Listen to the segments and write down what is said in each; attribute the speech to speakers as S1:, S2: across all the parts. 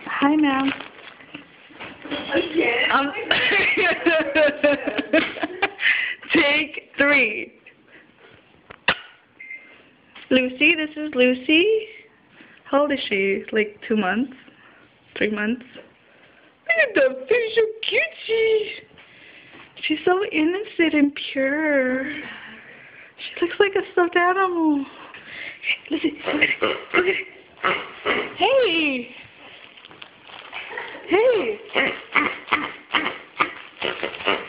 S1: Hi, ma'am.
S2: Again?
S1: Take 3. Lucy, this is Lucy. How old is she? Like 2 months? 3 months? Look at the fish, so cutesy. She's so innocent and pure. She looks like a stuffed animal. Listen, look at it. Look at it. Hey! Hey!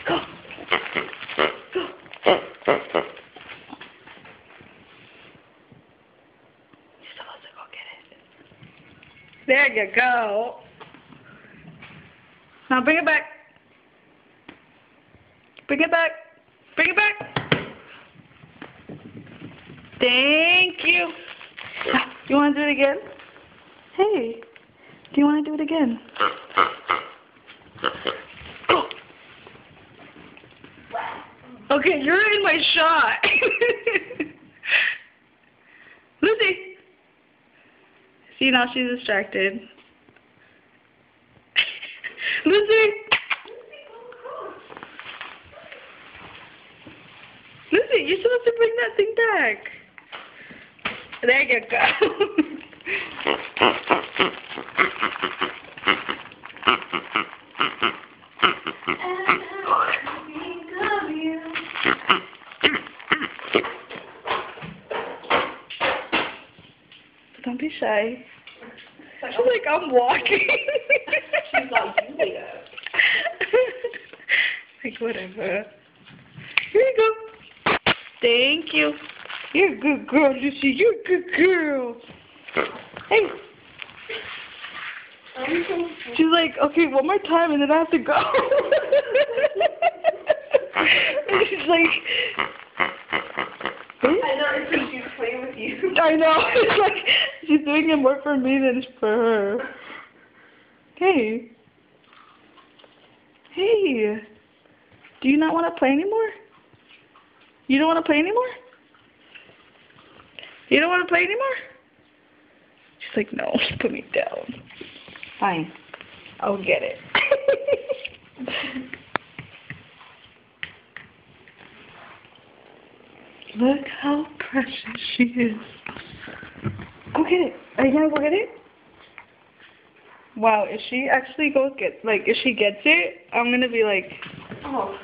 S1: Go! Go! You're supposed to go get it. There you go. Now bring it back. Bring it back. Bring it back. Thank you. You want to do it again? Hey, do you want to do it again? Go. Okay, you're in my shot. Lucy. See, now she's distracted. Lucy. Lucy, you're supposed to bring that thing back. There you go. Don't be shy. She's like, I'm walking.
S2: She's like, Julia.
S1: Like, whatever. Here you go. Thank you. You're a good girl, Lucy. You're a good girl. Hey. She's like, okay, one more time and then I have to go. And she's like,
S2: I know, it's because she's playing with you.
S1: I know. It's like she's doing it more for me than for her. Hey. Hey. Do you not want to play anymore? You don't want to play anymore? You don't want to play anymore? She's like, no, put me down. Fine. I'll get it. Look how precious she is. Go get it. Are you gonna go get it? Wow, if she actually goes get, like, if she gets it, I'm gonna be like,
S2: Oh.